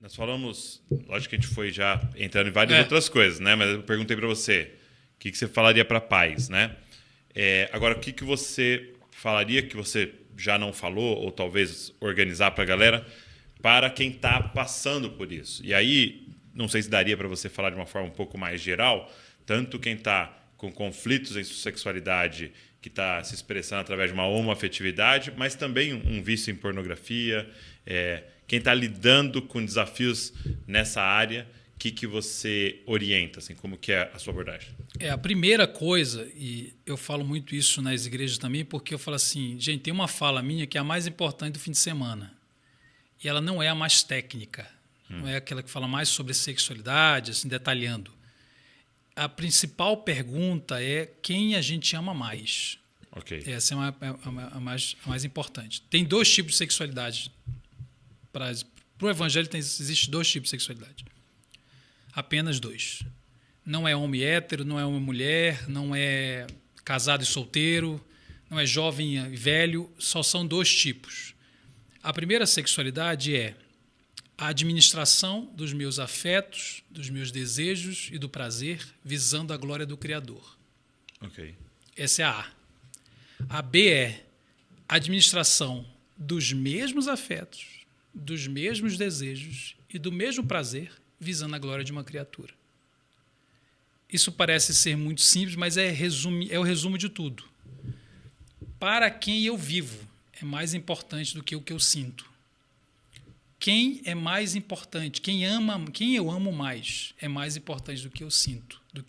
Nós falamos, lógico que a gente foi já entrando em várias outras coisas, né? Mas eu perguntei para você, o que você falaria para pais, né? Agora, o que você falaria que você já não falou, ou talvez organizar para a galera, para quem está passando por isso? E aí, não sei se daria para você falar de uma forma um pouco mais geral, tanto quem está com conflitos em sua sexualidade, que está se expressando através de uma homoafetividade, mas também um vício em pornografia, quem está lidando com desafios nessa área, o que você orienta? Assim, como que é a sua abordagem? A primeira coisa, e eu falo muito isso nas igrejas também, porque eu falo assim, gente, tem uma fala minha que é a mais importante do fim de semana. E ela não é a mais técnica, não é aquela que fala mais sobre sexualidade, assim, detalhando. A principal pergunta é quem a gente ama mais. Okay. Essa é a mais importante. Tem dois tipos de sexualidade. Para o Evangelho existe dois tipos de sexualidade. Apenas dois. Não é homem hétero, não é homem mulher, não é casado e solteiro, não é jovem e velho, só são dois tipos. A primeira sexualidade é a administração dos meus afetos, dos meus desejos e do prazer, visando a glória do Criador. Okay. Essa é a A. A B é a administração dos mesmos afetos, dos mesmos desejos e do mesmo prazer, visando a glória de uma criatura. Isso parece ser muito simples, mas é o resumo de tudo. Para quem eu vivo é mais importante do que o que eu sinto. Quem é mais importante? Quem eu amo mais é mais importante do que eu sinto. Do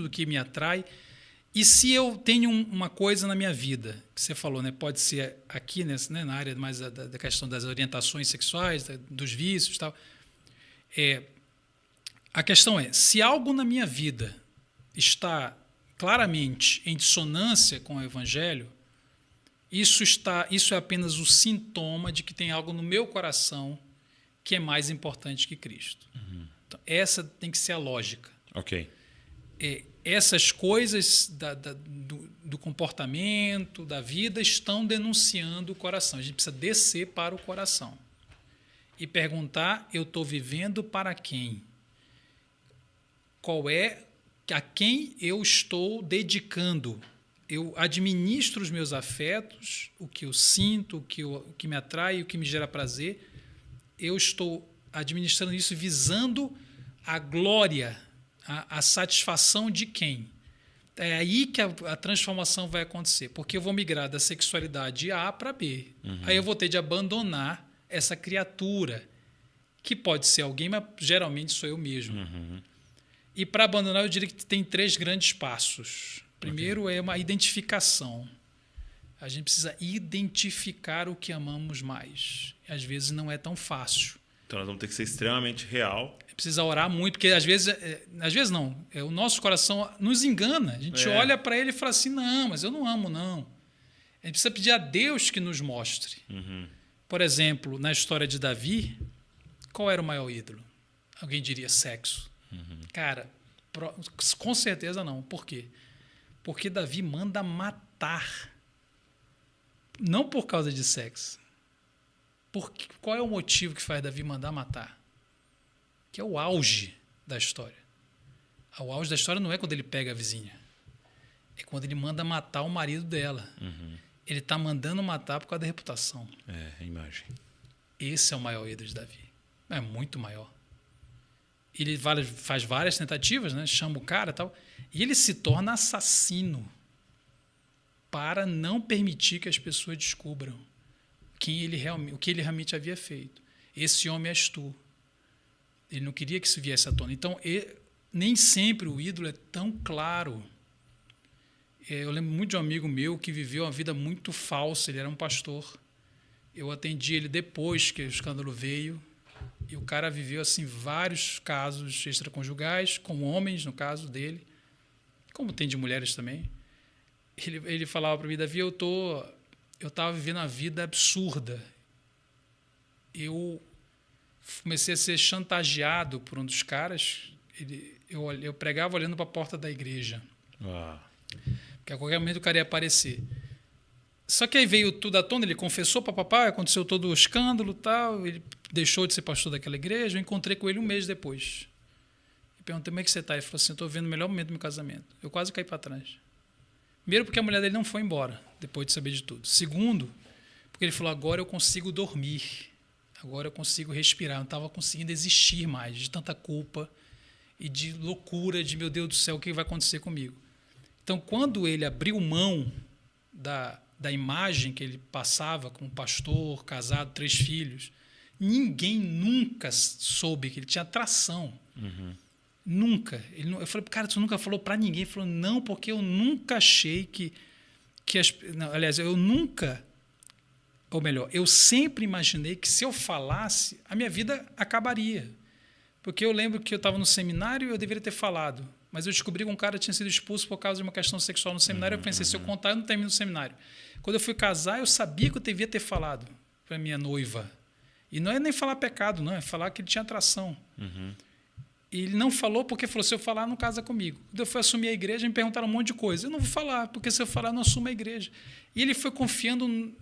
que me atrai. E se eu tenho uma coisa na minha vida, que você falou, né, pode ser aqui na área mais da questão das orientações sexuais, dos vícios e tal. A questão é, se algo na minha vida está claramente em dissonância com o Evangelho, isso é apenas o sintoma de que tem algo no meu coração que é mais importante que Cristo. Então, essa tem que ser a lógica. Ok. Essas coisas do comportamento, da vida, estão denunciando o coração. A gente precisa descer para o coração e perguntar, eu estou vivendo para quem? A quem eu estou dedicando? Eu administro os meus afetos, o que eu sinto, o que me atrai, o que me gera prazer. Eu estou administrando isso visando a glória, a satisfação de quem? É aí que a transformação vai acontecer, porque eu vou migrar da sexualidade A para B. Aí eu vou ter de abandonar essa criatura, que pode ser alguém, mas geralmente sou eu mesmo. E para abandonar, eu diria que tem 3 grandes passos. Primeiro é uma identificação. A gente precisa identificar o que amamos mais. Às vezes não é tão fácil. Então nós vamos ter que ser extremamente real. Precisa orar muito, porque às vezes não. O nosso coração nos engana. A gente olha para ele e fala assim, não, mas eu não amo, não. A gente precisa pedir a Deus que nos mostre. Por exemplo, na história de Davi, qual era o maior ídolo? Alguém diria sexo. Cara, com certeza não. Por quê? Porque Davi manda matar. Não por causa de sexo. Qual é o motivo que faz Davi mandar matar? Que é o auge da história. O auge da história não é quando ele pega a vizinha. É quando ele manda matar o marido dela. Ele está mandando matar por causa da reputação. A imagem. Esse é o maior ídolo de Davi. É muito maior. Ele faz várias tentativas, né? Chama o cara e tal. E ele se torna assassino para não permitir que as pessoas descubram o que ele realmente havia feito. Esse homem és tu. Ele não queria que isso viesse à tona. Então, nem sempre o ídolo é tão claro. Eu lembro muito de um amigo meu que viveu uma vida muito falsa. Ele era um pastor. Eu atendi ele depois que o escândalo veio. E o cara viveu assim estvários casos extraconjugais, com homens, no caso dele, como tem de mulheres também. Ele falava para mim, Davi, eu estava vivendo uma vida absurda. Eu comecei a ser chantageado por um dos caras. Eu pregava olhando para a porta da igreja. Porque a qualquer momento o cara ia aparecer. Só que aí veio tudo à tona, ele confessou, papapá, aconteceu todo o escândalo, tal, ele deixou de ser pastor daquela igreja, eu encontrei com ele um mês depois. E perguntei, como é que você está? Ele falou assim, estou vendo o melhor momento do meu casamento. Eu quase caí para trás. Primeiro, porque a mulher dele não foi embora, depois de saber de tudo. Segundo, porque ele falou, agora eu consigo dormir, agora eu consigo respirar, eu não estava conseguindo existir mais, de tanta culpa e de loucura, de meu Deus do céu, o que vai acontecer comigo? Então, quando ele abriu mão da imagem que ele passava como pastor, casado, 3 filhos, ninguém nunca soube que ele tinha atração. Uhum. Nunca. Eu falei, cara, tu nunca falou para ninguém? Ele falou, não, porque eu nunca achei que não, aliás, eu nunca, ou melhor, eu sempre imaginei que se eu falasse, a minha vida acabaria. Porque eu lembro que eu estava no seminário e eu deveria ter falado, mas eu descobri que um cara tinha sido expulso por causa de uma questão sexual no seminário. Eu pensei, se eu contar, eu não termino o seminário. Quando eu fui casar, eu sabia que eu devia ter falado para minha noiva. E não é nem falar pecado, não, é falar que ele tinha atração. Uhum. E ele não falou porque falou, se eu falar, não casa comigo. Quando eu fui assumir a igreja, me perguntaram um monte de coisa. Eu não vou falar, porque se eu falar, eu não assumo a igreja. E ele foi confiando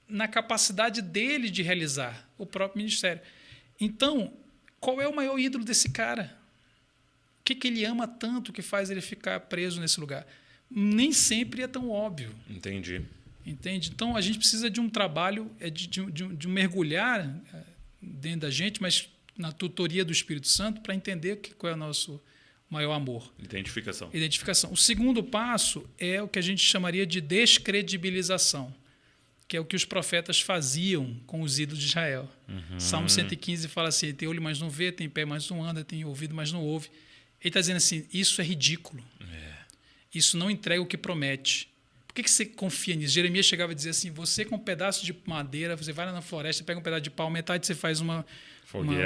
na capacidade dele de realizar o próprio ministério. Então, qual é o maior ídolo desse cara? O que ele ama tanto que faz ele ficar preso nesse lugar? Nem sempre é tão óbvio. Entendi. Entende? Então, a gente precisa de um trabalho, de um mergulhar dentro da gente, mas na tutoria do Espírito Santo, para entender qual é o nosso maior amor. Identificação. O segundo passo é o que a gente chamaria de descredibilização, que é o que os profetas faziam com os ídolos de Israel. Uhum. Salmo 115 fala assim, tem olho, mas não vê, tem pé, mas não anda, tem ouvido, mas não ouve. Ele está dizendo assim, isso é ridículo. Isso não entrega o que promete. Por que você confia nisso? Jeremias chegava a dizer assim, você com um pedaço de madeira, você vai lá na floresta, pega um pedaço de pau, metade você faz uma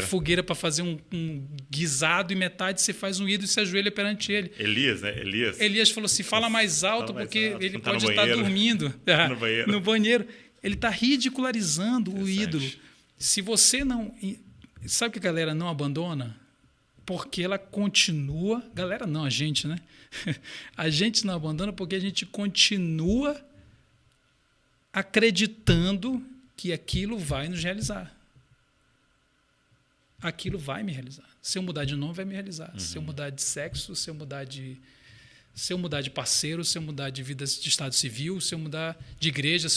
fogueira para fazer um guisado e metade você faz um ídolo e se ajoelha perante ele. Elias, né? Elias falou assim, fala mais alto porque ele pode estar dormindo no banheiro. Ele está ridicularizando o ídolo. Se você não... Sabe que a galera não abandona? Porque ela continua... Galera não, a gente, né? A gente não abandona porque a gente continua acreditando que aquilo vai nos realizar. Aquilo vai me realizar. Se eu mudar de nome, vai me realizar. Uhum. Se eu mudar de sexo, se eu mudar de parceiro, se eu mudar de vida de estado civil, se eu mudar de igreja,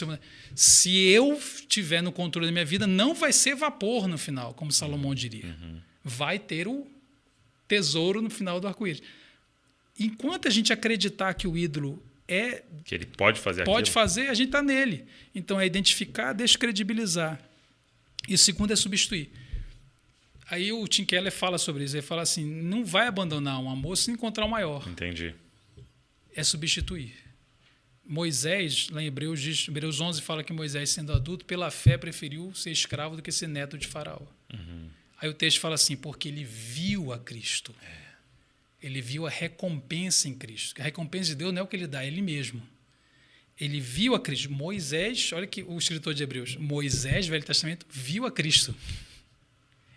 se eu estiver no controle da minha vida, não vai ser vapor no final, como Salomão diria. Uhum. Vai ter o tesouro no final do arco-íris. Enquanto a gente acreditar que o ídolo que ele pode fazer aquilo. A gente está nele. Então, é identificar, descredibilizar. E o segundo é substituir. Aí o Tim Keller fala sobre isso. Ele fala assim, não vai abandonar um amor se encontrar um maior. Entendi. É substituir. Moisés, lá em Hebreus 11, fala que Moisés, sendo adulto, pela fé preferiu ser escravo do que ser neto de Faraó. Uhum. Aí o texto fala assim, porque ele viu a Cristo. Ele viu a recompensa em Cristo. A recompensa de Deus não é o que ele dá, é ele mesmo. Ele viu a Cristo. Moisés, olha que o escritor de Hebreus, Moisés, Velho Testamento, viu a Cristo.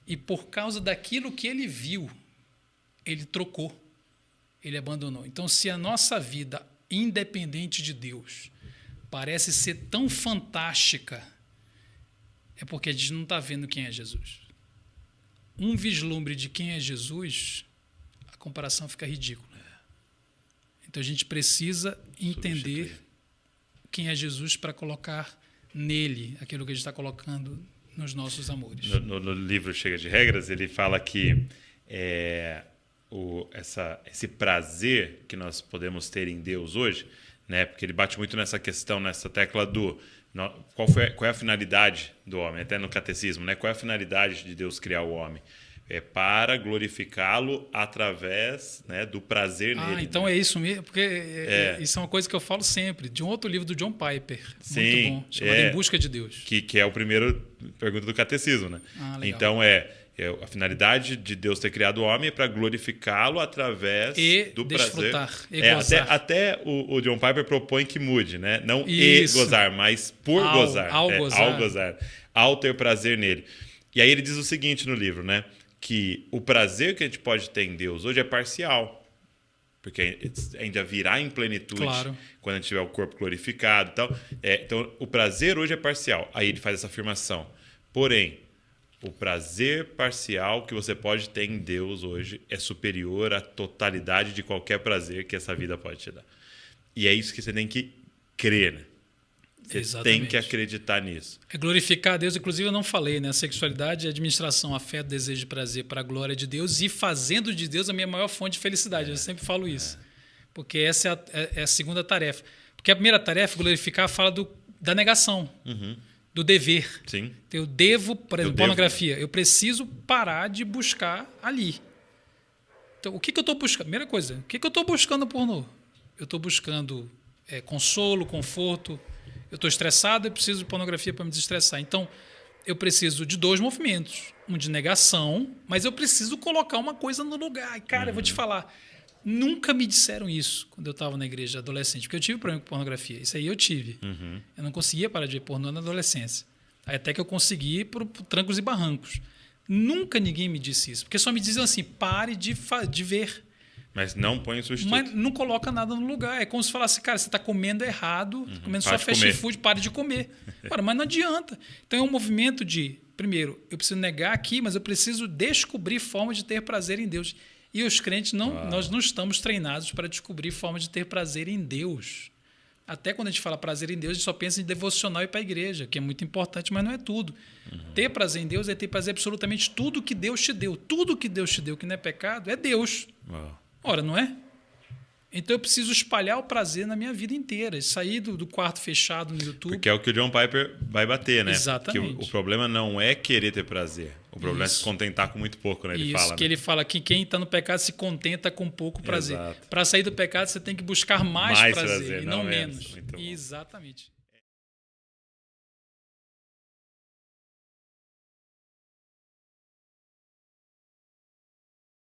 E por causa daquilo que ele viu, ele trocou, ele abandonou. Então, se a nossa vida, independente de Deus, parece ser tão fantástica, é porque a gente não está vendo quem é Jesus. Um vislumbre de quem é Jesus, a comparação fica ridícula. Então, a gente precisa entender quem é Jesus para colocar nele aquilo que a gente está colocando nos nossos amores. No livro Chega de Regras, ele fala que esse prazer que nós podemos ter em Deus hoje, né? Porque ele bate muito nessa questão, nessa tecla do qual é a finalidade do homem, até no catecismo, né? Qual é a finalidade de Deus criar o homem? É para glorificá-lo através, né, do prazer nele. Então, né? É isso mesmo, porque isso é uma coisa que eu falo sempre, de um outro livro do John Piper, muito bom, chamado Em Busca de Deus. Que é a primeira pergunta do catecismo, né? Então, a finalidade de Deus ter criado o homem é para glorificá-lo através do prazer. E gozar. Até o John Piper propõe que mude, né? Não gozar, mas por gozar. Ao gozar. Ao ter prazer nele. E aí ele diz o seguinte no livro, né? Que o prazer que a gente pode ter em Deus hoje é parcial. Porque a gente vai virar em plenitude Claro. quando a gente tiver o corpo glorificado e tal. Então, o prazer hoje é parcial. Aí ele faz essa afirmação. Porém, o prazer parcial que você pode ter em Deus hoje é superior à totalidade de qualquer prazer que essa vida pode te dar. E é isso que você tem que crer, né? Você Exatamente. tem que acreditar nisso. É glorificar a Deus. Inclusive, eu não falei, né? A sexualidade é administração, afeto, desejo e prazer para a glória de Deus e fazendo de Deus a minha maior fonte de felicidade. Eu sempre falo isso. Porque essa é a segunda tarefa. Porque a primeira tarefa, glorificar, fala da negação, do dever. Sim. Eu devo, por exemplo, devo. pornografia. Eu preciso parar de buscar ali. Então, o que eu estou buscando? Primeira coisa, o que eu estou buscando no pornô? Eu estou buscando consolo, conforto. Eu estou estressado, eu preciso de pornografia para me desestressar. Então, eu preciso de 2 movimentos. Um de negação, mas eu preciso colocar uma coisa no lugar. E, cara, eu vou te falar, nunca me disseram isso quando eu estava na igreja adolescente, porque eu tive problema com pornografia. Isso aí eu tive. Eu não conseguia parar de ver pornô na adolescência. Aí até que eu consegui por trancos e barrancos. Nunca ninguém me disse isso, porque só me diziam assim, pare de ver. Mas não põe o substituto. Mas não coloca nada no lugar. É como se falasse, cara, você está comendo errado, comendo só fast food, pare de comer. Ora, mas não adianta. Então é um movimento de, primeiro, eu preciso negar aqui, mas eu preciso descobrir formas de ter prazer em Deus. E os crentes, nós não estamos treinados para descobrir formas de ter prazer em Deus. Até quando a gente fala prazer em Deus, a gente só pensa em devocional e ir para a igreja, que é muito importante, mas não é tudo. Ter prazer em Deus é ter prazer em absolutamente tudo que Deus te deu. Tudo que Deus te deu, que não é pecado, é Deus. Ora, não é? Então eu preciso espalhar o prazer na minha vida inteira. Sair do quarto fechado no YouTube. Porque é o que o John Piper vai bater, né? Exatamente. Que o problema não é querer ter prazer. O problema é se contentar com muito pouco, né? Ele fala, que ele fala que quem está no pecado se contenta com pouco prazer. Para sair do pecado, você tem que buscar mais prazer e não menos. Exatamente.